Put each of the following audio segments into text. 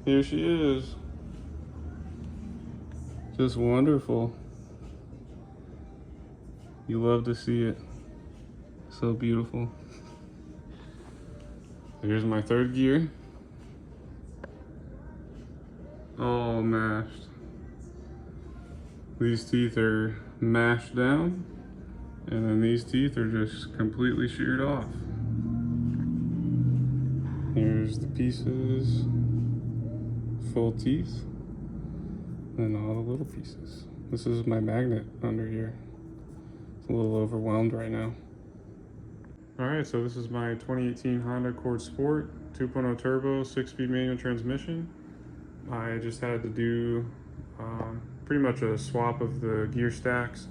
Here she is. Just wonderful. You love to see it. So beautiful. Here's my third gear. All mashed. These teeth are mashed down, and then these teeth are just completely sheared off. Here's the pieces, full teeth, and all the little pieces. This is my magnet under here. It's a little overwhelmed right now. All right, so this is my 2018 Honda Accord Sport 2.0 turbo 6-speed manual transmission. I just had to do pretty much a swap of the gear stacks,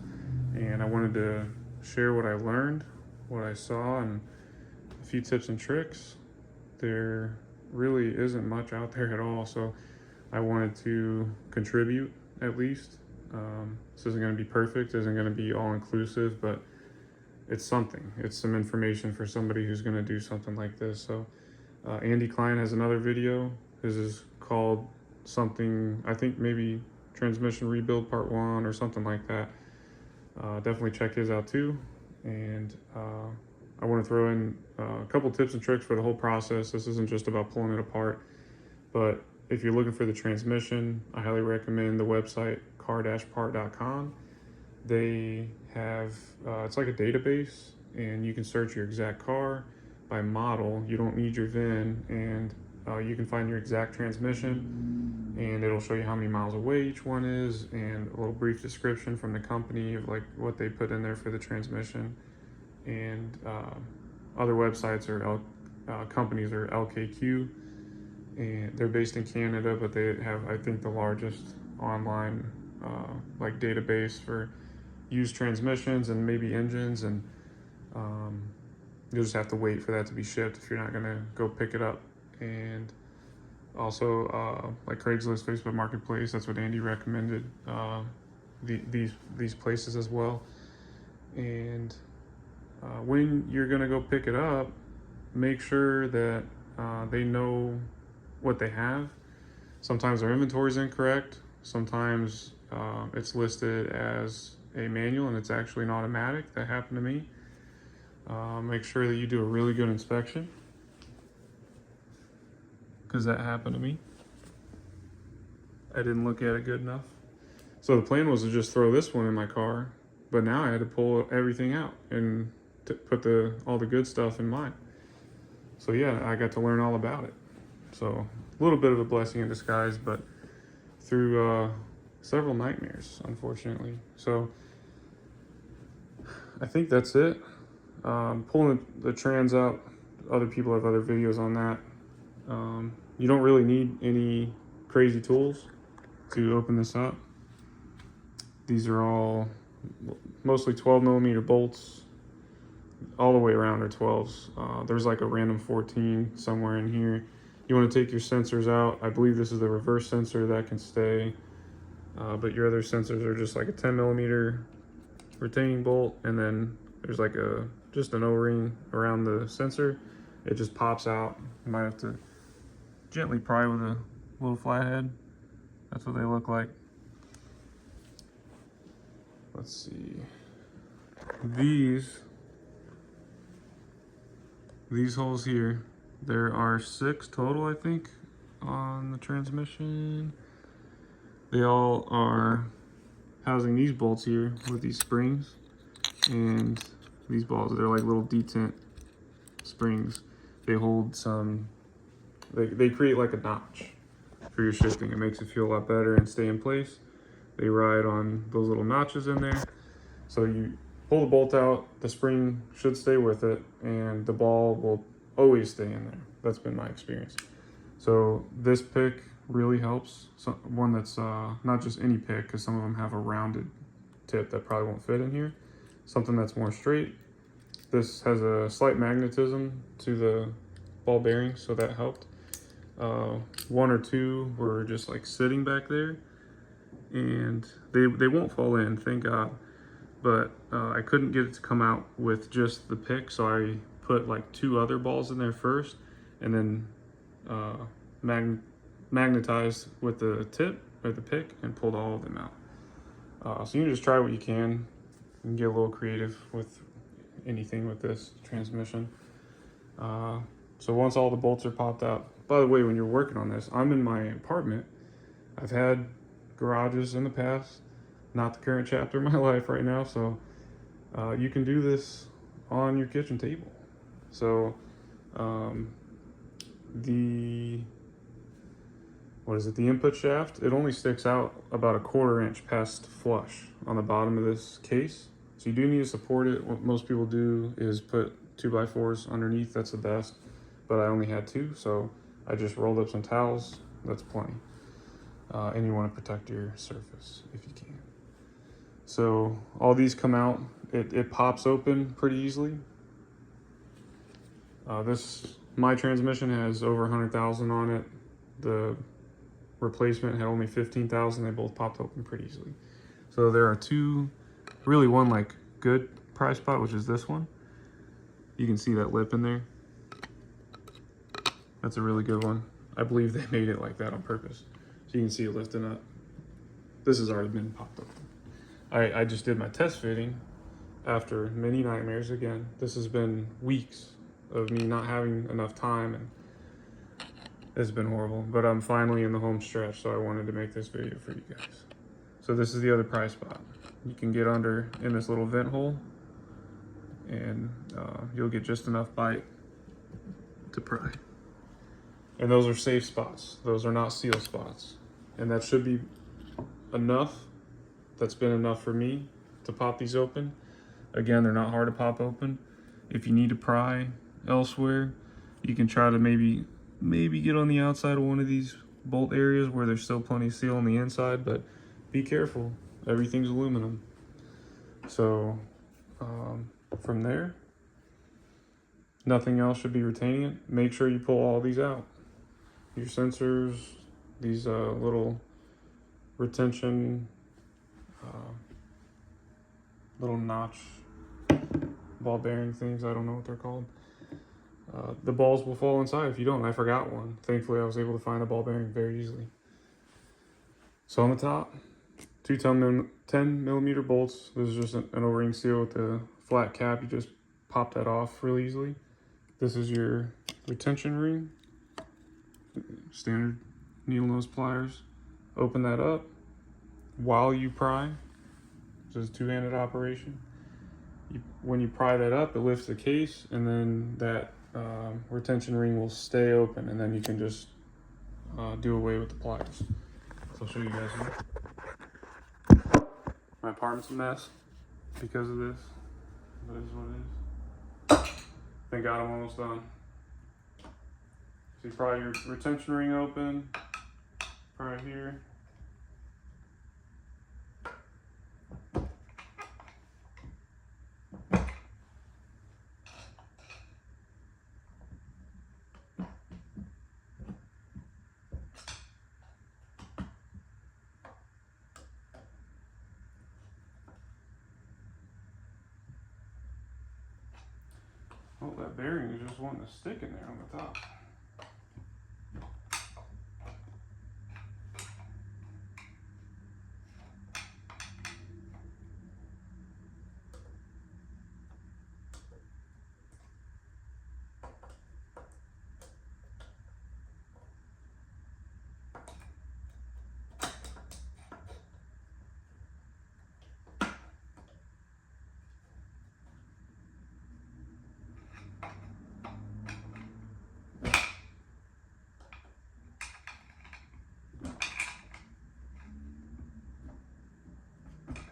and I wanted to share what I learned, what I saw, and a few tips and tricks. There really isn't much out there at all, so I wanted to contribute at least. This isn't going to be perfect, isn't going to be all inclusive, but it's something. It's some information for somebody who's going to do something like this. So Andy Klein has another video. His is called something, I think maybe Transmission Rebuild Part 1 or something like that. Definitely check his out too. And I want to throw in a couple tips and tricks for the whole process. This isn't just about pulling it apart, but if you're looking for the transmission, I highly recommend the website car-part.com. They have, it's like a database, and you can search your exact car by model. You don't need your VIN, and you can find your exact transmission, and it'll show you how many miles away each one is, and a little brief description from the company of like what they put in there for the transmission. And other websites or companies are LKQ, and they're based in Canada, but they have, I think, the largest online like database for used transmissions and maybe engines, and you'll just have to wait for that to be shipped if you're not going to go pick it up. And also like Craigslist, Facebook Marketplace, that's what Andy recommended, these places as well. And when you're going to go pick it up, make sure that they know what they have. Sometimes their inventory is incorrect. Sometimes it's listed as a manual and it's actually an automatic. That happened to me. Make sure that you do a really good inspection, because that happened to me. I didn't look at it good enough. So the plan was to just throw this one in my car, but now I had to pull everything out and put all the good stuff in mine. So yeah, I got to learn all about it. So a little bit of a blessing in disguise, but through several nightmares, unfortunately. So I think that's it. Pulling the trans out, other people have other videos on that. You don't really need any crazy tools to open this up. These are all mostly 12mm bolts. All the way around are 12s. There's like a random 14 somewhere in here. You want to take your sensors out. I believe this is the reverse sensor that can stay, but your other sensors are just like a 10mm retaining bolt, and then there's like just an O-ring around the sensor. It just pops out. You might have to gently pry with a little flathead. That's what they look like. Let's see. These holes here, there are 6 total, I think, on the transmission. They all are housing these bolts here with these springs, and these balls, they're like little detent springs. They hold some, they create like a notch for your shifting. It makes it feel a lot better and stay in place. They ride on those little notches in there. So you pull the bolt out, the spring should stay with it, and the ball will always stay in there. That's been my experience. So this pick really helps. So one that's not just any pick, because some of them have a rounded tip that probably won't fit in here. Something that's more straight. This has a slight magnetism to the ball bearing, so that helped. 1 or 2 were just like sitting back there, and they won't fall in, thank God. But I couldn't get it to come out with just the pick, so I put like 2 other balls in there first, and then magnetized with the tip or the pick and pulled all of them out. So you can just try what you can and get a little creative with anything with this transmission. So once all the bolts are popped out, by the way, when you're working on this, I'm in my apartment. I've had garages in the past, not the current chapter of my life right now. So you can do this on your kitchen table. So the input shaft, it only sticks out about a 1/4 inch past flush on the bottom of this case. So you do need to support it. What most people do is put 2x4s underneath. That's the best, but I only had 2, so I just rolled up some towels. That's plenty. And you want to protect your surface if you can. So all these come out. It pops open pretty easily. My transmission has over 100,000 on it. The replacement had only 15,000. They both popped open pretty easily. So there are two, really one like good pry spot, which is this one. You can see that lip in there. That's a really good one. I believe they made it like that on purpose. So you can see it lifting up. This has already been popped open. I just did my test fitting after many nightmares again. This has been weeks of me not having enough time, and it's been horrible, but I'm finally in the home stretch, so I wanted to make this video for you guys. So this is the other pry spot. You can get under in this little vent hole, and you'll get just enough bite to pry. And those are safe spots. Those are not seal spots. And that should be enough. That's been enough for me to pop these open. Again, they're not hard to pop open. If you need to pry elsewhere, you can try to maybe get on the outside of one of these bolt areas where there's still plenty of seal on the inside, but be careful. Everything's aluminum. So from there, nothing else should be retaining it. Make sure you pull all these out. Your sensors, these little retention, little notch ball bearing things, I don't know what they're called. The balls will fall inside if you don't. I forgot one. Thankfully, I was able to find a ball bearing very easily. So on the top, 2 10mm bolts. This is just an O-ring seal with a flat cap. You just pop that off really easily. This is your retention ring. Standard needle nose pliers. Open that up while you pry. This is a 2-handed operation. When you pry that up, it lifts the case, and then that retention ring will stay open, and then you can just do away with the pliers. So I'll show you guys here. My apartment's a mess because of this. That is what it is. Thank God I'm almost done. So you pry your retention ring open, right here. Oh, that bearing is just wanting to stick in there on the top.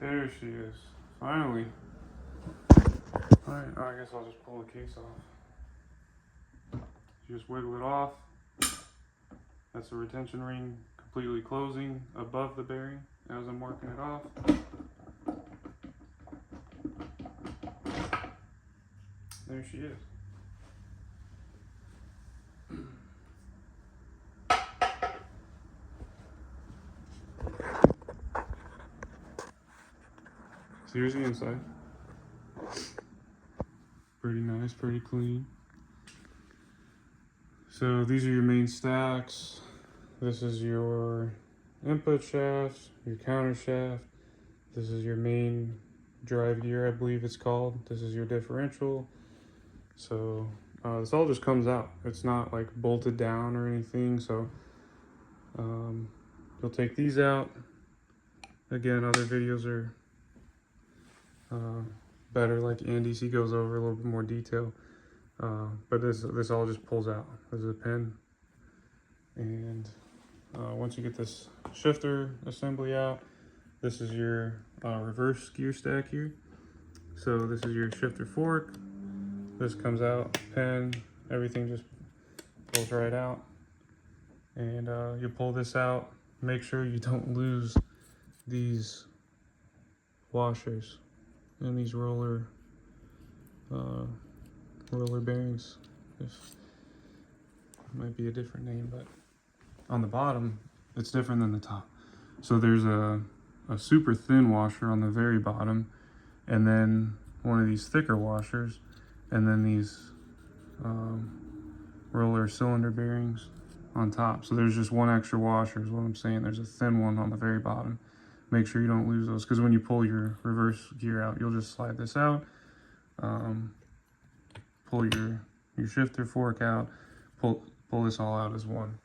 There she is, finally. Alright, I guess I'll just pull the case off. You just wiggle it off. That's the retention ring completely closing above the bearing as I'm working it off. There she is. So here's the inside. Pretty nice, pretty clean. So these are your main stacks. this is your input shaft, your counter shaft. This is your main drive gear, I believe it's called. This is your differential. So this all just comes out. It's not like bolted down or anything. So you'll take these out. Again, other videos are better, like Andy's, he goes over a little bit more detail. But this all just pulls out. This is a pin. And once you get this shifter assembly out, this is your reverse gear stack here. So this is your shifter fork. This comes out, pin, everything just pulls right out. And you pull this out. Make sure you don't lose these washers and these roller bearings. If it might be a different name, but on the bottom, it's different than the top. So there's a super thin washer on the very bottom, and then one of these thicker washers, and then these roller cylinder bearings on top. So there's just one extra washer is what I'm saying. There's a thin one on the very bottom. Make sure you don't lose those, because when you pull your reverse gear out, you'll just slide this out, pull your shifter fork out, pull this all out as one.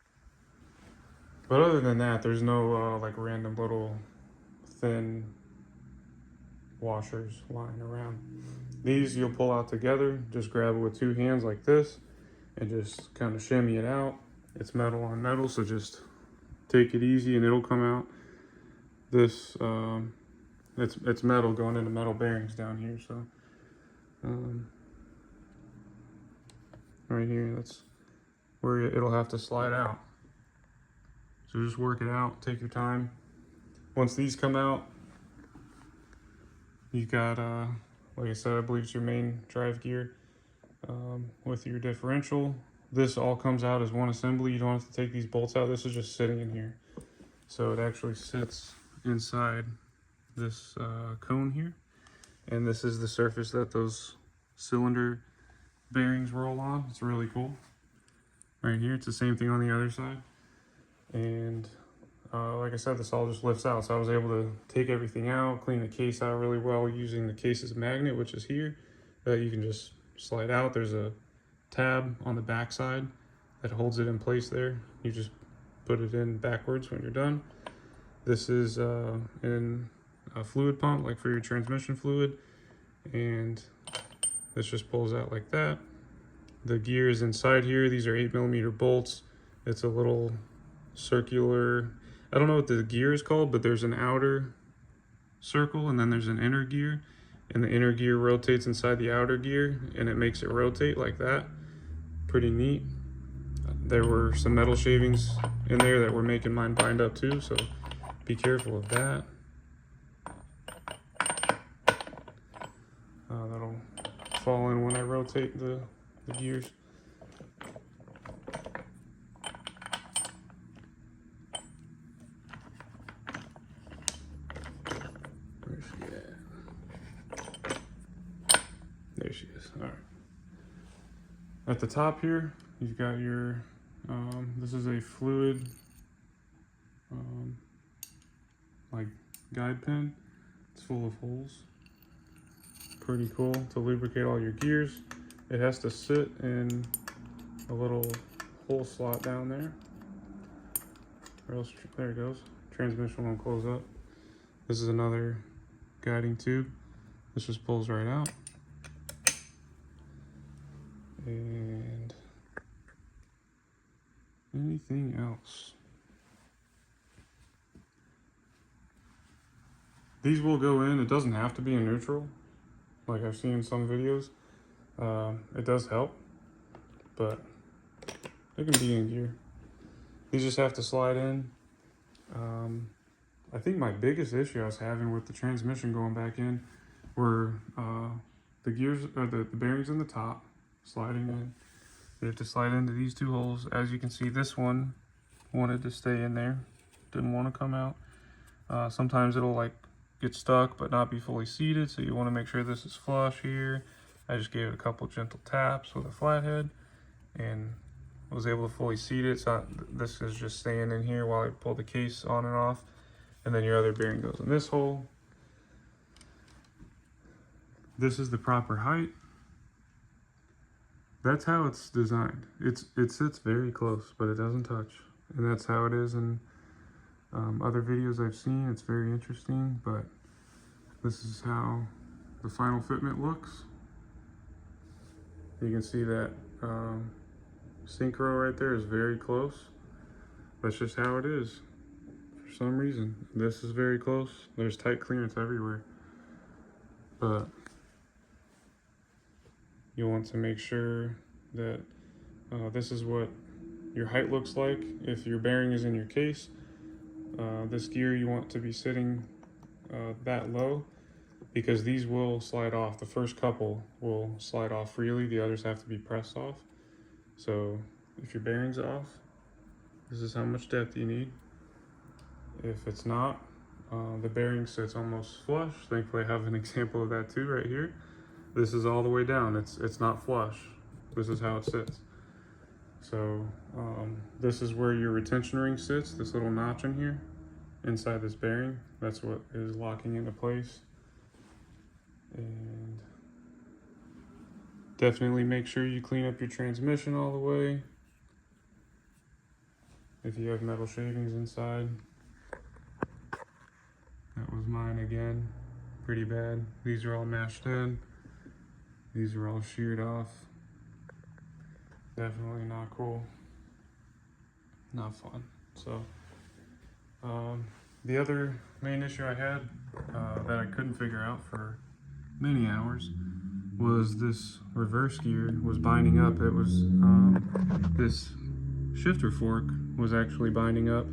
But other than that, there's no like random little thin washers lying around. These you'll pull out together. Just grab it with two hands like this and just kind of shimmy it out. It's metal on metal, so just take it easy and it'll come out. This it's metal going into metal bearings down here, so right here, that's where it'll have to slide out. So just work it out, take your time. Once these come out, you got like I said, I believe it's your main drive gear with your differential. This all comes out as one assembly. You don't have to take these bolts out. This is just sitting in here. So it actually sits inside this cone here. And this is the surface that those cylinder bearings roll on. It's really cool. Right here, it's the same thing on the other side. And like I said, this all just lifts out. So I was able to take everything out, clean the case out really well using the case's magnet, which is here, that you can just slide out. There's a tab on the back side that holds it in place there. You just put it in backwards when you're done. This is in a fluid pump, like for your transmission fluid, and this just pulls out like that. The gear is inside here. These are 8mm bolts. It's a little circular, I don't know what the gear is called, but there's an outer circle and then there's an inner gear, and the inner gear rotates inside the outer gear and it makes it rotate like that. Pretty neat. There were some metal shavings in there that were making mine bind up too, so be careful of that. That'll fall in when I rotate the gears. Where's she at? There she is. All right. At the top here, you've got your, this is a fluid, like guide pin. It's full of holes. Pretty cool to lubricate all your gears. It has to sit in a little hole slot down there, or else, there it goes. Transmission won't close up. This is another guiding tube. This just pulls right out. And anything else? These will go in. It doesn't have to be in neutral, like I've seen in some videos. It does help, but it can be in gear. These just have to slide in. I think my biggest issue I was having with the transmission going back in were the gears, or the bearings in the top sliding in. You have to slide into these two holes. As you can see, this one wanted to stay in there, didn't want to come out. Sometimes it'll like get stuck but not be fully seated, so you want to make sure this is flush here. I just gave it a couple gentle taps with a flathead, and was able to fully seat it. So this is just staying in here while I pull the case on and off. And then your other bearing goes in this hole. This is the proper height. That's how it's designed. It sits very close, but it doesn't touch. And that's how it is in other videos I've seen. It's very interesting, but this is how the final fitment looks. You can see that synchro right there is very close. That's just how it is for some reason. This is very close. There's tight clearance everywhere. But you'll want to make sure that this is what your height looks like if your bearing is in your case. This gear you want to be sitting that low, because these will slide off. The first couple will slide off freely, the others have to be pressed off. So if your bearing's off, this is how much depth you need. If it's not, the bearing sits almost flush. Thankfully I have an example of that too right here. This is all the way down, it's not flush. This is how it sits. So this is where your retention ring sits, this little notch in here, inside this bearing. That's what is locking into place. And definitely make sure you clean up your transmission all the way. If you have metal shavings inside. That was mine again, pretty bad. These are all mashed in. These are all sheared off. Definitely not cool. Not fun. So, the other main issue I had that I couldn't figure out for many hours was this reverse gear was binding up. It was this shifter fork was actually binding up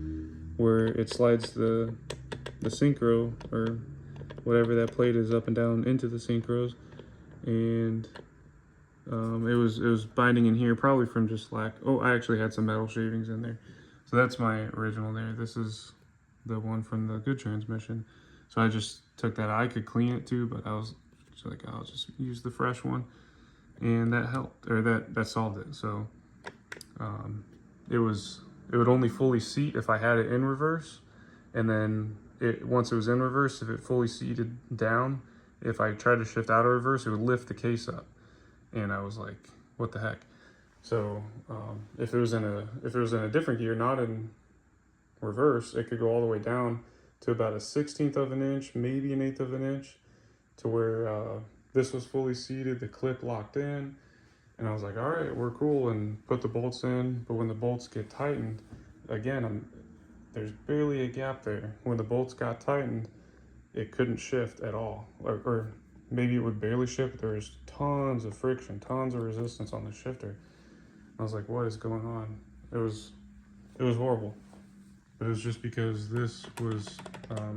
where it slides the synchro or whatever that plate is up and down into the synchros, and it was binding in here probably from just lack. Oh, I actually had some metal shavings in there, so that's my original there. This is the one from the good transmission, so I just took that. I could clean it too, but I was just like, I'll just use the fresh one, and that helped, or that solved it. So it would only fully seat if I had it in reverse, and then once it was in reverse, if it fully seated down, if I tried to shift out of reverse, it would lift the case up, and I was like, what the heck? So if it was in a different gear, not in reverse, it could go all the way down to about a 1/16 of an inch, maybe an 1/8 of an inch, to where this was fully seated, the clip locked in, and I was like, all right, we're cool, and put the bolts in. But when the bolts get tightened, again, there's barely a gap there. When the bolts got tightened, it couldn't shift at all, or maybe it would barely shift. There was tons of friction, tons of resistance on the shifter. I was like, what is going on? It was horrible. But it was just because this was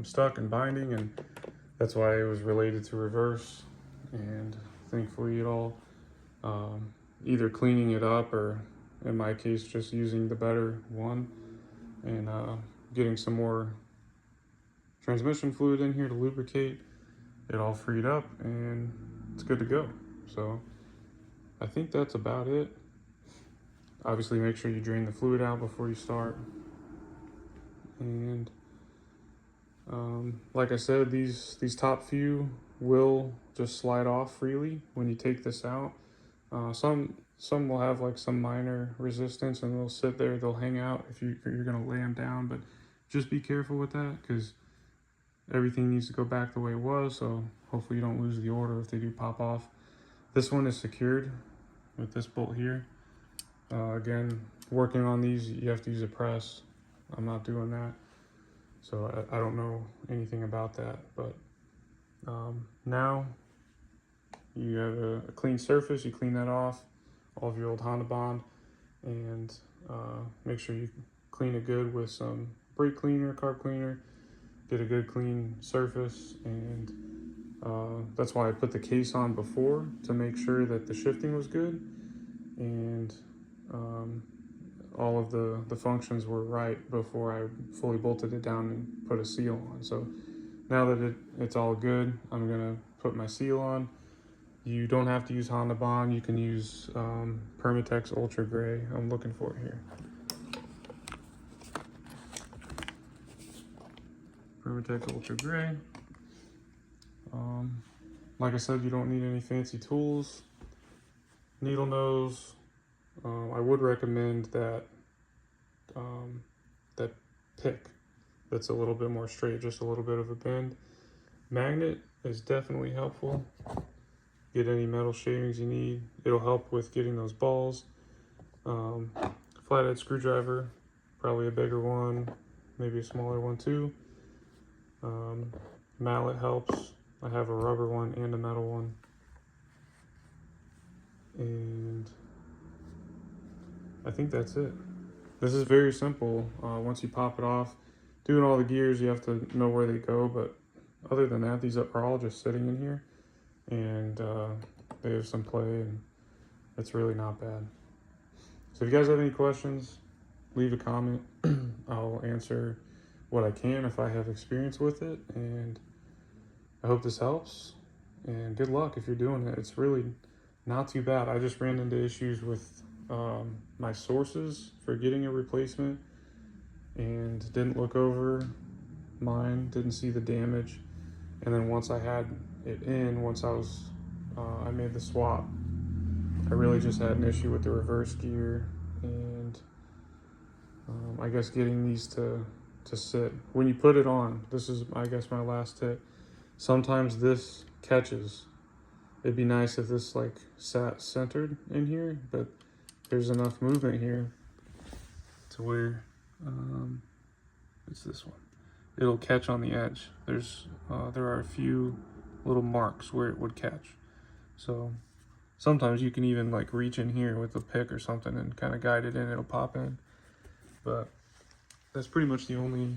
stuck and binding, and that's why it was related to reverse. And thankfully it all either cleaning it up, or in my case just using the better one, and getting some more transmission fluid in here to lubricate, it all freed up and it's good to go. So I think that's about it. Obviously make sure you drain the fluid out before you start. And like I said, these top few will just slide off freely when you take this out. Some will have like some minor resistance, and they'll sit there, they'll hang out if you're gonna lay them down, but just be careful with that, because everything needs to go back the way it was. So hopefully you don't lose the order if they do pop off. This one is secured with this bolt here. Again, working on these, you have to use a press. I'm not doing that, so I don't know anything about that. But now you have a clean surface. You clean that off, all of your old Honda Bond, and make sure you clean it good with some brake cleaner, carb cleaner. Get a good clean surface, and that's why I put the case on before, to make sure that the shifting was good, and all of the functions were right before I fully bolted it down and put a seal on. So now that it's all good, I'm gonna put my seal on, You don't have to use Honda Bond. You can use Permatex Ultra Gray. I'm looking for it here. Permatex Ultra Gray. Like I said, you don't need any fancy tools. Needle nose. I would recommend that that pick that's a little bit more straight, just a little bit of a bend. Magnet is definitely helpful. Get any metal shavings you need. It'll help with getting those balls. Flathead screwdriver, probably a bigger one, maybe a smaller one too. Mallet helps. I have a rubber one and a metal one. And I think that's it. This is very simple. Once you pop it off, doing all the gears, you have to know where they go, but other than that, these are all just sitting in here, and they have some play, and it's really not bad. So if you guys have any questions, leave a comment. I'll answer what I can if I have experience with it, and I hope this helps, and good luck if you're doing it. It's really not too bad. I just ran into issues with my sources for getting a replacement and didn't look over mine, didn't see the damage, and then once I had it in, once I made the swap, I really just had an issue with the reverse gear, and I guess getting these to sit. When you put it on, this is, I guess, my last tip. Sometimes this catches. It'd be nice if this like sat centered in here, but there's enough movement here to where it's this one. It'll catch on the edge. There are a few little marks where it would catch. So sometimes you can even like reach in here with a pick or something and kind of guide it in, it'll pop in. But that's pretty much the only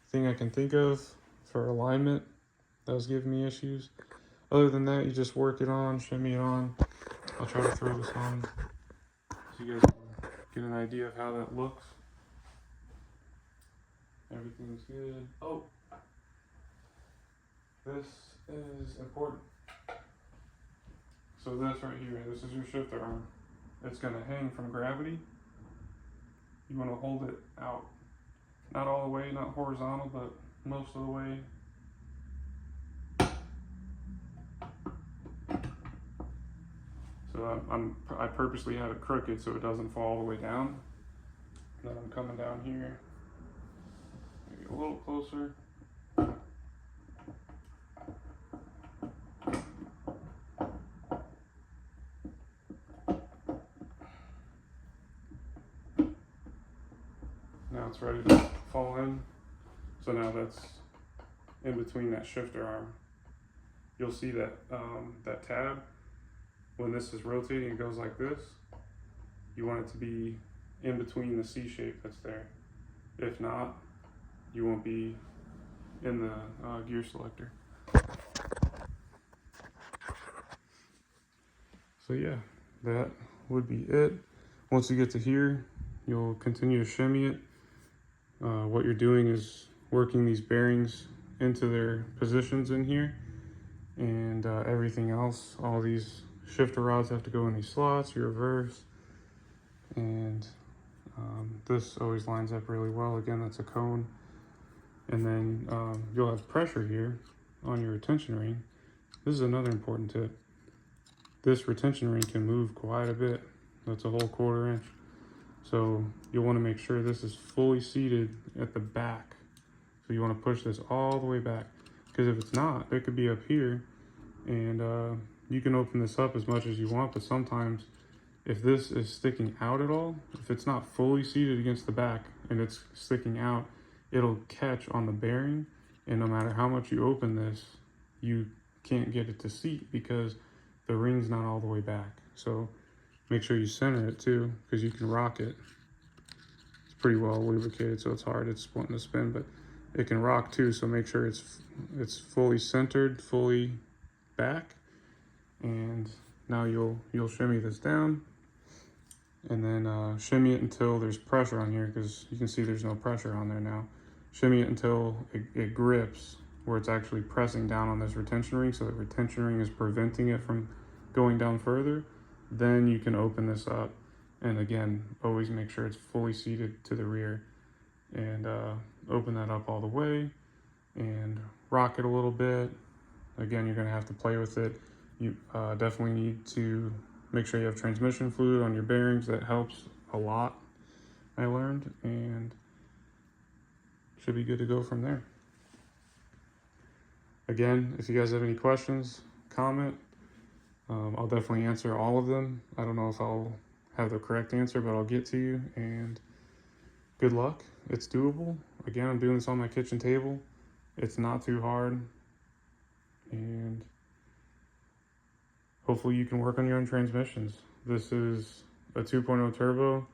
thing I can think of for alignment that was giving me issues. Other than that, you just work it on, shimmy it on. I'll try to throw this on so you guys can get an idea of how that looks. Everything's good. Oh, this is important. So this right here, this is your shifter arm. It's gonna hang from gravity. You wanna hold it out. Not all the way, not horizontal, but most of the way. So I purposely have it crooked so it doesn't fall all the way down. Then I'm coming down here, maybe a little closer. Now it's ready to fall in. So now that's in between that shifter arm. You'll see that that tab, when this is rotating, it goes like this. You want it to be in between the C shape that's there. If not, you won't be in the gear selector. So yeah, that would be it. Once you get to here, you'll continue to shimmy it. What you're doing is working these bearings into their positions in here, and everything else, all these shifter rods have to go in these slots, your reverse, and this always lines up really well. Again, that's a cone. And then you'll have pressure here on your retention ring. This is another important tip. This retention ring can move quite a bit. That's a whole 1/4 inch. So you'll want to make sure this is fully seated at the back. So you want to push this all the way back, because if it's not, it could be up here, and you can open this up as much as you want, but sometimes if this is sticking out at all, if it's not fully seated against the back and it's sticking out, it'll catch on the bearing, and no matter how much you open this, you can't get it to seat because the ring's not all the way back. So make sure you center it too, because you can rock it. It's pretty well lubricated, so it's hard, it's wanting to spin, but it can rock too, so make sure it's fully centered, fully back. And now you'll shimmy this down, and then shimmy it until there's pressure on here, because you can see there's no pressure on there now. Shimmy it until it grips where it's actually pressing down on this retention ring, so the retention ring is preventing it from going down further, then you can open this up. And again, always make sure it's fully seated to the rear, and open that up all the way and rock it a little bit. Again, you're going to have to play with it. You definitely need to make sure you have transmission fluid on your bearings. That helps a lot, I learned, and should be good to go from there. Again, if you guys have any questions, comment. I'll definitely answer all of them. I don't know if I'll have the correct answer, but I'll get to you, and good luck. It's doable. Again, I'm doing this on my kitchen table. It's not too hard, and hopefully you can work on your own transmissions. This is a 2.0 turbo.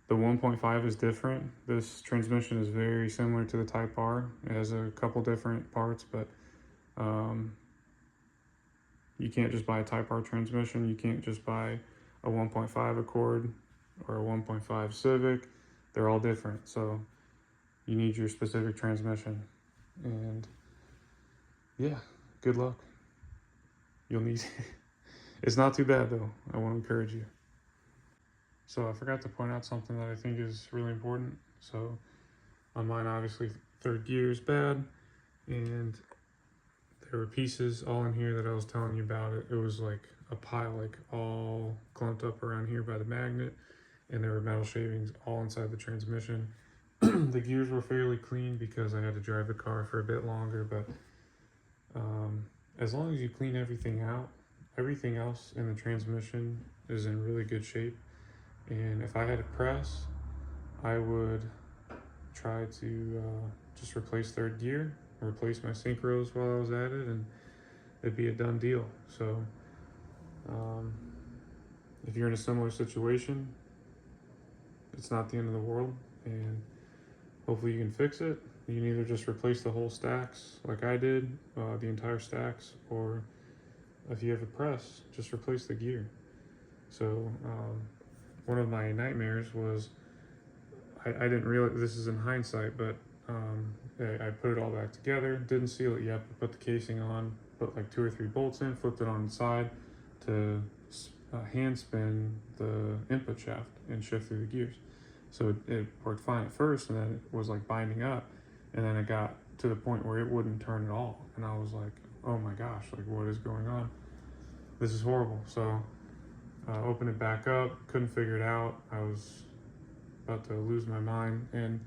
The 1.5 is different. This transmission is very similar to the Type R. It has a couple different parts, but you can't just buy a Type R transmission. You can't just buy a 1.5 Accord or a 1.5 Civic. They're all different, so you need your specific transmission. And yeah, good luck. You'll need it's not too bad though. I want to encourage you. So I forgot to point out something that I think is really important. So on mine, obviously third gear is bad, and there were pieces all in here that I was telling you about. It was like a pile, like all clumped up around here by the magnet, and there were metal shavings all inside the transmission. The gears were fairly clean because I had to drive the car for a bit longer, but as long as you clean everything out, everything else in the transmission is in really good shape. And if I had to press, I would try to just replace third gear, replace my synchros while I was at it, and it'd be a done deal. So if you're in a similar situation, it's not the end of the world, and hopefully you can fix it. You can either just replace the whole stacks like I did, the entire stacks, or if you have a press, just replace the gear. So one of my nightmares was I didn't realize, this is in hindsight, but I put it all back together, didn't seal it yet, but put the casing on, put like 2 or 3 bolts in, flipped it on its side to hand spin the input shaft and shift through the gears. So it worked fine at first, and then it was like binding up, and then it got to the point where it wouldn't turn at all, and I was like, oh my gosh, like what is going on? This is horrible. So opened it back up, couldn't figure it out. I was about to lose my mind, and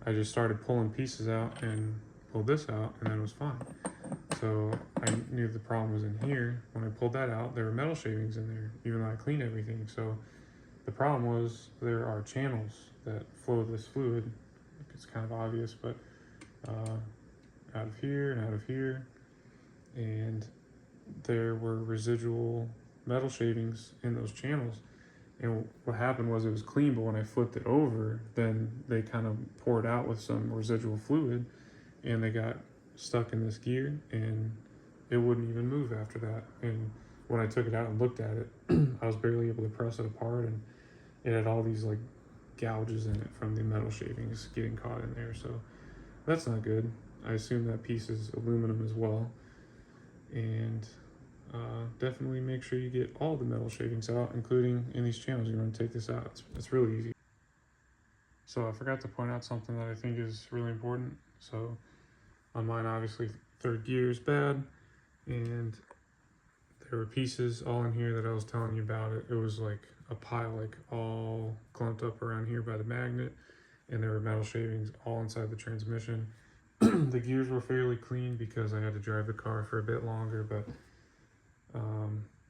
I just started pulling pieces out and pulled this out, and then it was fine. So I knew the problem was in here. When I pulled that out, there were metal shavings in there, even though I cleaned everything. So the problem was there are channels that flow this fluid. It's kind of obvious, but out of here and out of here, and there were residual metal shavings in those channels. And what happened was it was clean, but when I flipped it over, then they kind of poured out with some residual fluid, and they got stuck in this gear, and it wouldn't even move after that. And when I took it out and looked at it, I was barely able to press it apart, and it had all these like gouges in it from the metal shavings getting caught in there. So that's not good. I assume that piece is aluminum as well. And definitely make sure you get all the metal shavings out, including in these channels. You want to take this out. It's really easy. So I forgot to point out something that I think is really important. So on mine, obviously third gear is bad, and there were pieces all in here that I was telling you about. It was like a pile, like all clumped up around here by the magnet, and there were metal shavings all inside the transmission. The gears were fairly clean because I had to drive the car for a bit longer, but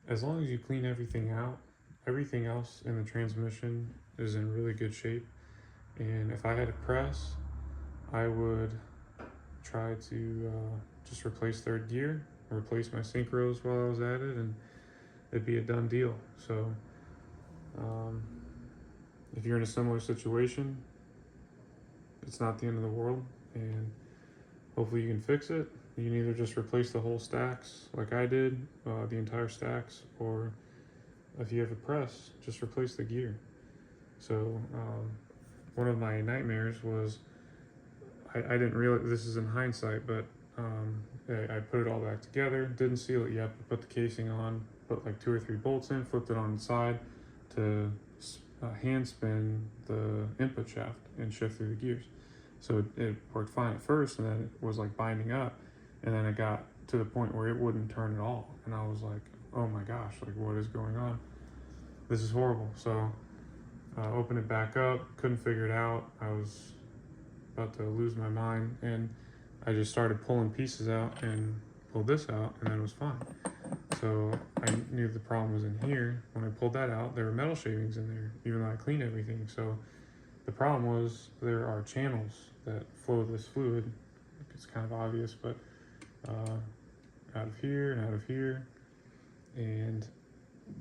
as long as you clean everything out, everything else in the transmission is in really good shape. And if I had to press, I would try to just replace third gear, replace my synchros while I was at it, and it'd be a done deal. So if you're in a similar situation, it's not the end of the world, and hopefully you can fix it. You can either just replace the whole stacks like I did, the entire stacks, or if you have a press, just replace the gear. So one of my nightmares was I didn't realize, this is in hindsight, but I put it all back together, didn't seal it yet, but put the casing on, put like 2 or 3 bolts in, flipped it on its side to hand spin the input shaft and shift through the gears. So it worked fine at first, and then it was like binding up, and then it got to the point where it wouldn't turn at all, and I was like, oh my gosh, like what is going on? This is horrible. So opened it back up, couldn't figure it out. I was about to lose my mind, and I just started pulling pieces out and pulled this out, and then it was fine. So I knew the problem was in here. When I pulled that out, there were metal shavings in there, even though I cleaned everything. So the problem was there are channels that flow this fluid. It's kind of obvious, but out of here and out of here, and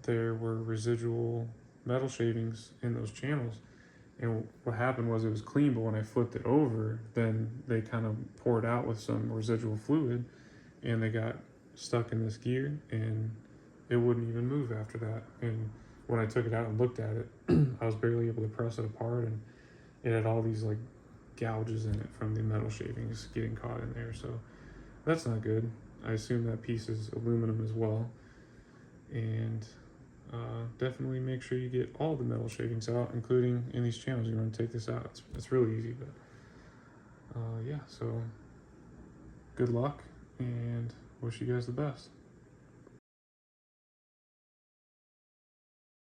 there were residual metal shavings in those channels. And what happened was it was clean, but when I flipped it over, then they kind of poured out with some residual fluid, and they got stuck in this gear, and it wouldn't even move after that. And when I took it out and looked at it, I was barely able to press it apart, and it had all these like gouges in it from the metal shavings getting caught in there. So that's not good. I assume that piece is aluminum as well. And definitely make sure you get all the metal shavings out, including in these channels. You want to take this out. It's really easy, but yeah, so good luck, and wish you guys the best.